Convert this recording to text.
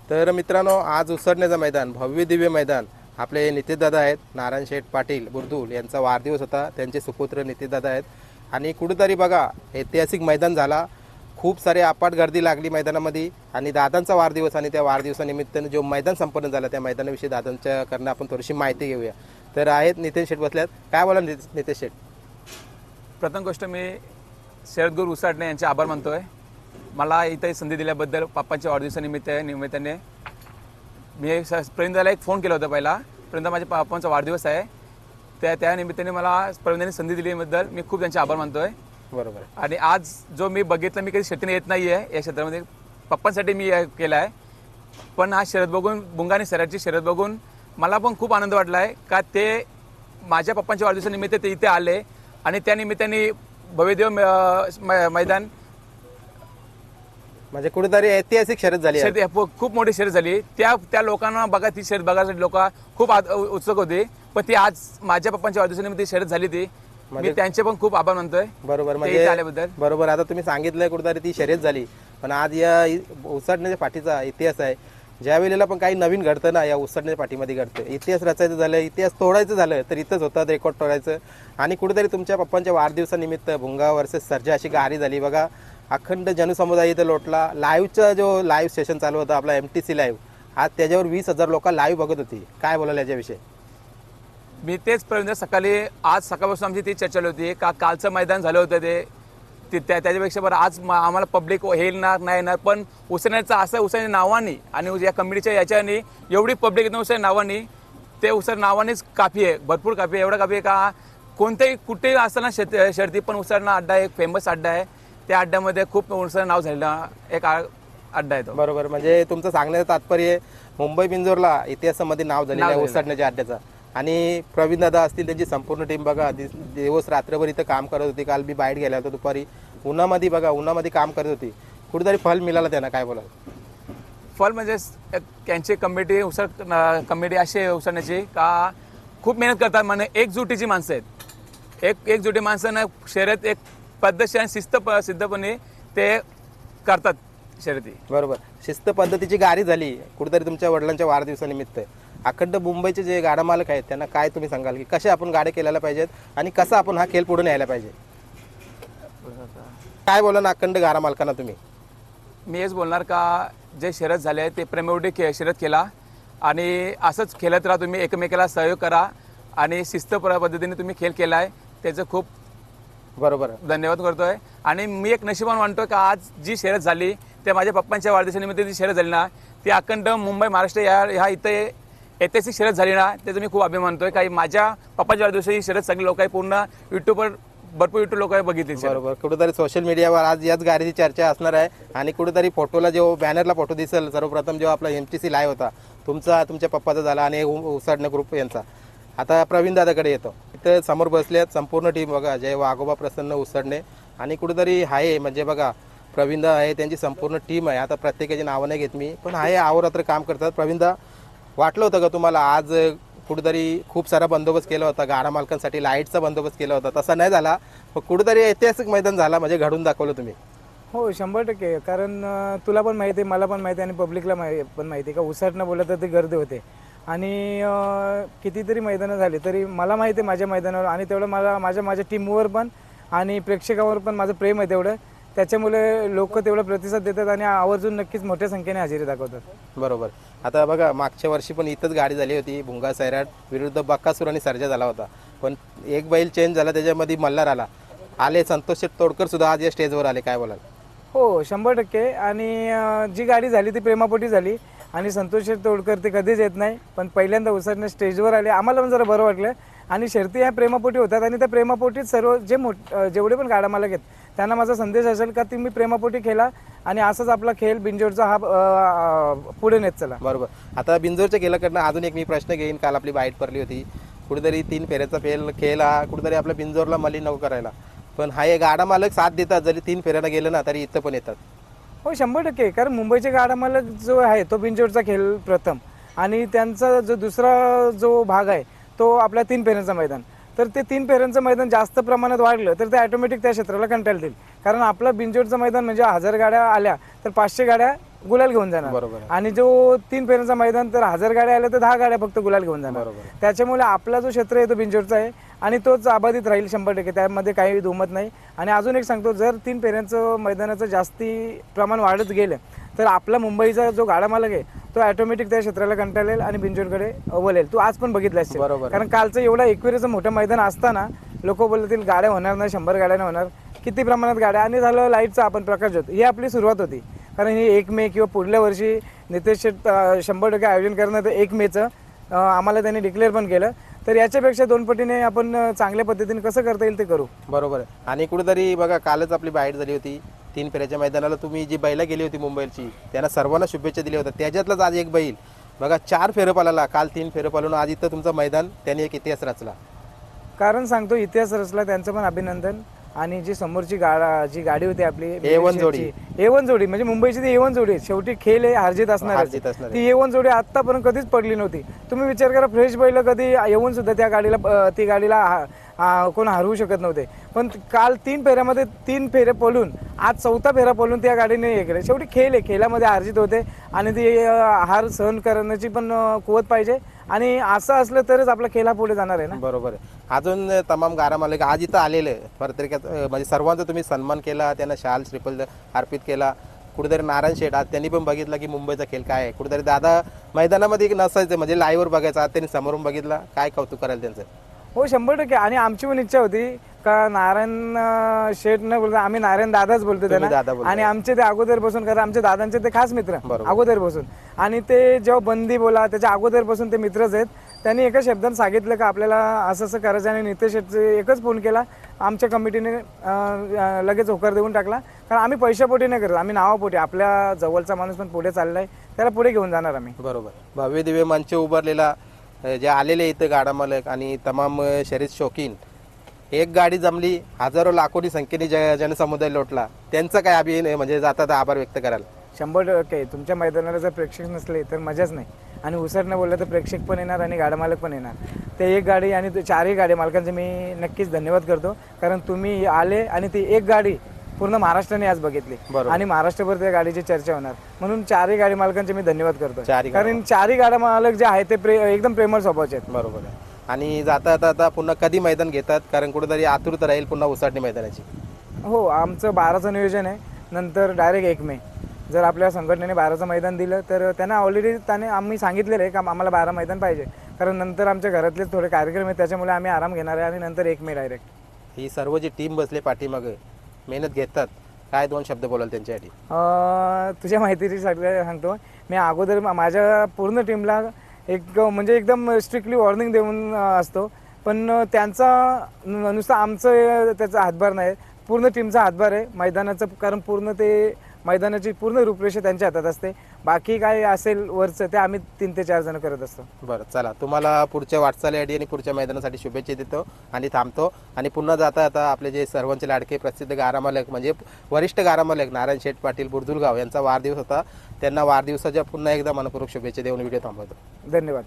तर मित्रांनो, आज उसरण्याचं मैदान, भव्य दिव्य मैदान, आपले नितीशदादा आहेत, नारायण शेठ पाटील बुरदुल यांचा वाढदिवस होता. त्यांचे सुपुत्र नितीशदादा आहेत आणि कुठेतरी बघा ऐतिहासिक मैदान झाला. खूप सारे अपाट गर्दी लागली मैदानामध्ये आणि दादांचा वाढदिवस आणि त्या वाढदिवसानिमित्तानं जो मैदान संपन्न झाला त्या मैदानाविषयी दादांच्याकडनं आपण थोडीशी माहिती घेऊया. तर आहेत नितीन शेठ बसल्यात. काय बोला नितीश शेठ? प्रथम गोष्ट मी शरद गुरु उसाटणे यांचे आभार मानतोय. मला इथे संधी दिल्याबद्दल पप्पांच्या वाढदिवसानिमित्ताने मी प्रवीणदाला एक फोन केला होता. पहिला प्रवीणदा माझ्या पप्पांचा वाढदिवस आहे, त्या निमित्ताने मला प्रवीणदांनी संधी दिल्याबद्दल मी खूप त्यांचे आभार मानतोय. बरोबर. आणि आज जो मी बघितलं, मी कधी शेतीने येत नाही आहे या क्षेत्रामध्ये, पप्पांसाठी मी केला आहे. पण हा शर्यत बघून, बुंगाने सराची शर्यत बघून मला पण खूप आनंद वाटला आहे का ते माझ्या पप्पांच्या वाढदिवसानिमित्त ते इथे आले आणि त्या निमित्ताने भव्यदेव मैदान म्हणजे कुठेतरी ऐतिहासिक शर्यत झाली. खूप मोठी शर्यत झाली. त्या लोकांना बघा, ती शर्यत बघायसाठी लोक खूप उत्सुक होते. पण ती आज माझ्या पप्पांच्या वाढदिवसानिमित्त शर्यत झाली. ती मी त्यांचे पण खूप आभार मानतोय. बरोबर. म्हणजे आल्याबद्दल बरोबर. आता तुम्ही सांगितलंय कुठेतरी ती शर्यत झाली, पण आज या उसटण्याच्या पाठीचा इतिहास आहे. ज्या वेळेला पण काही नवीन घडतं ना, या उसटण्याच्या पाठीमध्ये घडतं. इतिहास रचायचं झालं, इतिहास तोडायचं झालं तर इथंच होतं, रेकॉर्ड तोडायचं. आणि कुठेतरी तुमच्या पप्पांच्या वाढदिवसानिमित्त भुंगा वर्सेस सर्जा अशी गाडी झाली बघा. अखंड जनसमुदाय इथं लोटला. लाईव्हचा जो लाईव्ह सेशन चालू होता आपला MTC लाईव्ह, आज त्याच्यावर 20,000 लोक लाईव्ह बघत होती. काय बोलायला याच्याविषयी? मी तेच प्रवीण, सकाळी आज सकाळपासून आमची ती चर्चा होती का कालचं मैदान झालं होतं ते त्याच्यापेक्षा बरं आज आम्हाला पब्लिक हे येणार नाही येणार, पण उसरण्याचं असं उसरण्याच्या नावाने आणि या कमिटीच्या याच्याने एवढी पब्लिक येतं उसरण्या नावाने, ते उसर नावानेच काफी आहे, भरपूर काफी आहे. एवढं काफी आहे का कोणत्याही कुठेही असताना शर्ती पण उसरणा अड्डा एक फेमस अड्डा आहे. त्या अड्ड्यामध्ये खूप उसरणं नाव झालेलं एक अड्डा आहे तो. बरोबर. म्हणजे तुमचं सांगण्याचं तात्पर्य मुंबई बिंजोरला इतिहासामध्ये नाव झालेलं आहे उसरण्याच्या अड्ड्याचा. आणि प्रवीण दादा असतील, त्यांची संपूर्ण टीम बघा दिवस रात्रभर इथं काम करत होती. काल मी बाहेर गेला होतो दुपारी, उन्हामध्ये बघा, उन्हामध्ये काम करत होती. कुठेतरी फल मिळालं त्यांना. काय बोला? फल म्हणजे त्यांची कमिटी कमिटी अशी आहे उसरण्याची का खूप मेहनत करतात. म्हणजे एकजुटीची माणसं आहेत. एकजुटी माणसांना शर्यत एक पद्धतशीर आणि सिद्धपणे ते करतात शर्यती. बरोबर. शिस्त पद्धतीची गाडी झाली कुठेतरी तुमच्या वडिलांच्या वाढदिवसानिमित्त. अखंड मुंबईचे जे गाडा मालक आहेत त्यांना काय तुम्ही सांगाल की कशा आपण गाड्या केलेल्या पाहिजेत आणि कसा आपण हा खेळ पुढे न्यायला पाहिजे? काय बोला ना अखंड गाडा मालकांना तुम्ही? मी हेच बोलणार का जे शर्यत झाले ते प्रेमवडी शर्यत केला आणि असंच खेळत राहा. तुम्ही एकमेकाला सहयोग करा आणि शिस्त पद्धतीने तुम्ही खेळ केला आहे, त्याचं खूप बरोबर धन्यवाद करतोय. आणि मी एक नशिबान मानतोय का आज जी शर्यत झाली ते माझ्या पप्पांच्या वाढदिवसानिमित्त जी शर्यत झाली ना, ती अखंड मुंबई महाराष्ट्र ह्या इथे ऐतिहासिक शर्यत झाली ना, त्याचं मी खूप अभिमान मानतोय. काही माझ्या पप्पाच्या वाढदिवसाची शर्यत सगळे लोक आहे, पूर्ण युट्यूबवर भरपूर युट्यूब लोक बघितली. बरोबर. कुठेतरी सोशल मीडियावर आज याच गाडीची चर्चा असणार आहे. आणि कुठेतरी फोटोला जो बॅनरला फोटो दिसेल, सर्वप्रथम जेव्हा आपला MTC लाईव्ह होता तुमचा, तुमच्या पप्पाचा झाला आणि उसडणे ग्रुप यांचा. आता प्रवीण दादाकडे येतो. इथं समोर बसल्यात संपूर्ण टीम बघा. जय वाघोबा प्रसन्न उसडणे आणि कुठेतरी आहे म्हणजे बघा प्रवीणदा आहे, त्यांची संपूर्ण टीम आहे. आता प्रत्येकाची नावं नाही घेत मी, पण आहे अहोरात्र काम करतात. प्रवीणदा, वाटलं होतं का तुम्हाला आज कुठेतरी खूप सारा बंदोबस्त केला होता गाडा मालकांसाठी, लाईटचा बंदोबस्त केला होता, तसा नाही झाला, पण कुठेतरी ऐतिहासिक मैदान झाला म्हणजे घडून दाखवलं तुम्ही? हो 100%. कारण तुला पण माहिती आहे, मला पण माहिती आहे आणि पब्लिकला पण माहिती आहे का उसटणं बोललं तर ते गर्दी होते. आणि कितीतरी मैदानं झाली तरी मला माहिती आहे माझ्या मैदानावर, आणि तेवढं मला माझ्या टीमवर पण आणि प्रेक्षकावर पण माझं प्रेम आहे तेवढं. त्याच्यामुळे लोक तेवढा प्रतिसाद देतात आणि आवर्जून नक्कीच मोठ्या संख्येने हजेरी दाखवतात. बरोबर. आता बघा मागच्या वर्षी पण इथंच गाडी झाली होती, भुंगा सैराट विरुद्ध बक्कासूर आणि सर्जा झाला होता, पण एक बैल चेंज झाला, त्याच्यामध्ये मल्हार आले संतोष तोडकर सुद्धा आज या स्टेजवर आले. काय बोलाल? हो 100%. आणि जी गाडी झाली ती प्रेमापोटी झाली आणि संतोष तोडकर ते कधीच येत नाही, पण पहिल्यांदा उसरणे स्टेजवर आले, आम्हाला पण जरा बरं वाटलं. आणि शर्ती ह्या प्रेमापोटी होतात आणि त्या प्रेमापोटीच सर्व जेवढे पण गाडा मालक आहेत त्यांना माझा संदेश असेल का तुम्ही प्रेमापोटी खेळा आणि असंच आपला खेळ बिंजोरचा हा पुढे नेत चला. बरोबर. आता बिंजोरच्या खेळाकडनं अजून एक मी प्रश्न घेईन. काल आपली बाईट पडली होती, कुठेतरी 3 फेऱ्याचा खेळ हा कुठेतरी आपल्या बिंजोरला मलिन नको करायला, पण हा एक गाडा मालक साथ देतात. जरी 3 फेऱ्याला गेलं ना तरी इथं पण येतात. हो 100%. कारण मुंबईचे गाडा मालक जो आहे तो बिंजोरचा खेळ प्रथम, आणि त्यांचा जो दुसरा जो भाग आहे तो आपला 3 फेऱ्यांचा मैदान. तर ते 3 फेऱ्यांचं मैदान जास्त प्रमाणात वाढलं तर ते ऑटोमॅटिक त्या क्षेत्राला कंटाळतील. कारण आपलं बिंजोरचं मैदान म्हणजे 1000 गाड्या आल्या तर 500 गाड्या गुलाल घेऊन जाणार. बरोबर आहे. आणि जो 3 फेऱ्यांचा मैदान तर 1000 गाड्या आल्या तर 10 गाड्या फक्त गुलाल घेऊन जाणार. बरोबर आहे. त्याच्यामुळे आपला जो क्षेत्र आहे तो बिनजोडचा आहे आणि तोच अबाधित राहील 100%, त्यामध्ये काही दुमत नाही. आणि अजून एक सांगतो, जर 3 फेऱ्यांचं मैदानाचं जास्ती प्रमाण वाढत गेलं तर आपला मुंबईचा जो गाडा मालक आहे तो ऑटोमॅटिक त्या क्षेत्राला कंटाळेल आणि बिनजोडकडे वळेल. तू आज पण बघितलं असेल. बरोबर. कारण कालचं एवढा एकविरेचं मोठं मैदान असताना लोक बोलतील गाड्या होणार नाही, 100 गाड्या नाही होणार, किती प्रमाणात गाड्या. आणि झालं लाईटचा आपण प्रकाश होतो, ही आपली सुरुवात होती. कारण ही 1 मे किंवा पुढल्या वर्षी नितेश शेठ 100% आयोजन करणं, तर 1 मेचं आम्हाला त्यांनी डिक्लेअर पण केलं. तर याच्यापेक्षा 2 पटीने आपण चांगल्या पद्धतीने कसं करता येईल ते करू. बरोबर आहे. आणि कुठेतरी बघा कालच आपली बाईट झाली होती 3 फेऱ्याच्या मैदानाला, तुम्ही जी बैला गेली होती मुंबईची त्यांना सर्वांना शुभेच्छा दिल्या होत्या. त्याच्यातलाच आज एक बैल बघा 4 फेरं पालाला, काल 3 फेरं पालून आज इथं तुमचं मैदान त्यांनी एक इतिहास रचला. कारण सांगतो इतिहास रचला, त्यांचं पण अभिनंदन. आणि जी समोरची जी गाडी होती आपली A1 जोडी. A1 जोडी म्हणजे मुंबईची ती A1 जोडी. शेवटी खेळ आहे, हारजीत असणार. हारजीत असणार. ती A1 जोडी आतापर्यंत कधीच पडली नव्हती. तुम्ही विचार करा, फ्रेश बैल कधी येऊन सुद्धा त्या गाडीला ती गाडीला कोण हरवू शकत नव्हते. पण काल 3 फेऱ्यामध्ये 3 फेरे पळून आज 4था फेरा पळून त्या गाडीने हे केलं. शेवटी खेळ आहे, खेळामध्ये हारजीत होते आणि ती हार सहन करण्याची पण कुवत पाहिजे. आणि असं असलं तरच आपला खेळ हा पुढे जाणार आहे ना. बरोबर आहे. अजून तमाम गारा मालक आज इथं आलेले प्रत्येकात म्हणजे सर्वांचा तुम्ही सन्मान केला, त्यांना शाल श्रीफल अर्पित केला. कुठेतरी नारायण शेठ आज त्यांनी पण बघितलं की मुंबईचा खेळ काय आहे. कुठेतरी दादा मैदानामध्ये नसायचं म्हणजे लाईव्हवर बघायचं, आज त्यांनी समोरून बघितला. काय कौतुक करायला त्यांचं. हो 100%. आणि आमची पण इच्छा होती का नारायण शेठ न बोलतो, आम्ही नारायण दादाच बोलतो दादा त्यांना. बोलताय. आणि आमचे ते अगोदर बसून, कारण आमच्या दादांचे ते खास मित्र बरोबर. अगोदर बसून. आणि ते जेव्हा बंदी बोला त्याच्या अगोदर बसून ते मित्रच आहेत. त्यांनी एका शब्दात सांगितलं का आपल्याला असं असं करायचं. आणि नितेश शेठचे एकच फोन केला, आमच्या कमिटीने लगेच होकार देऊन टाकला. कारण आम्ही पैशापोटी नाही करत, आम्ही नावापोटी. आपल्या जवळचा माणूस पण पुढे चाललाय, त्याला पुढे घेऊन जाणार आम्ही. बरोबर. भव्य दिव्य मंच उभारलेला, जे आलेले इथं गाडा मालक आणि तमाम शर्यत शौकीन, एक गाडी जमली, हजारो लाखोनी संख्येने जनसमुदाय लोटला. त्यांचं काय म्हणजे जातात आभार व्यक्त करायला. 100%. तुमच्या मैदानाला जर प्रेक्षक नसले तर मजाच नाही. आणि उसरनं बोललं तर प्रेक्षक पण येणार आणि गाडा मालक पण येणार. ते एक गाडी आणि 4ही गाडी मालकांचे मी नक्कीच धन्यवाद करतो. कारण तुम्ही आले आणि ती एक गाडी पूर्ण महाराष्ट्राने आज बघितली. बरोबर. आणि महाराष्ट्रभर त्या गाडीची चर्चा होणार. म्हणून 4ही गाडी मालकांचे मी धन्यवाद करतो. 4ही कारण 4ही गाडा मालक जे आहे ते एकदम प्रेमळ स्वभावाचे आहेत. बरोबर आहे. आणि जाता आता पुन्हा कधी मैदान घेतात, कारण कुठेतरी आतुरता राहील पुन्हा उसाटणी मैदानाची. हो, आमचं 12चं नियोजन आहे. नंतर डायरेक्ट 1 मे. जर आपल्या संघटनेने 12चं मैदान दिलं तर त्यांना ऑलरेडी आम्ही सांगितलेलं आहे का आम्हाला 12 मैदान पाहिजे. कारण नंतर आमच्या घरातले थोडे कार्यक्रम आहेत, त्याच्यामुळे आम्ही आराम घेणार आहे. आणि नंतर 1 मे डायरेक्ट. ही सर्व जी टीम बसले पाठीमागं मेहनत घेतात, काय 2 शब्द बोलाल त्यांच्यासाठी. तुझ्या माहितीची सांगतो मी, अगोदर माझ्या पूर्ण टीमला म्हणजे एकदम स्ट्रिक्टली वॉर्निंग देऊन असतो. पण त्यांचा नुसतं आमचं त्याचा हातभार नाही, पूर्ण टीमचा हातभार आहे मैदानाचं. कारण पूर्ण ते मैदानाची पूर्ण रूपरेषा त्यांच्या हातात असते. बाकी काय असेल वरचं ते आम्ही 3 ते 4 जण करत असतो. बरं, चला तुम्हाला पुढच्या वाटचालीसाठी आणि पुढच्या मैदानासाठी शुभेच्छा देतो आणि थांबतो. आणि पुन्हा जाता आता आपले जे सर्वांचे लाडके प्रसिद्ध गारामालक म्हणजे वरिष्ठ गारामालक नारायण शेठ पाटील बुर्दुलगाव यांचा वाढदिवस होता. त्यांना वाढदिवसाच्या पुन्हा एकदा मनपूर्वक शुभेच्छा देऊन व्हिडिओ थांबवतो. धन्यवाद.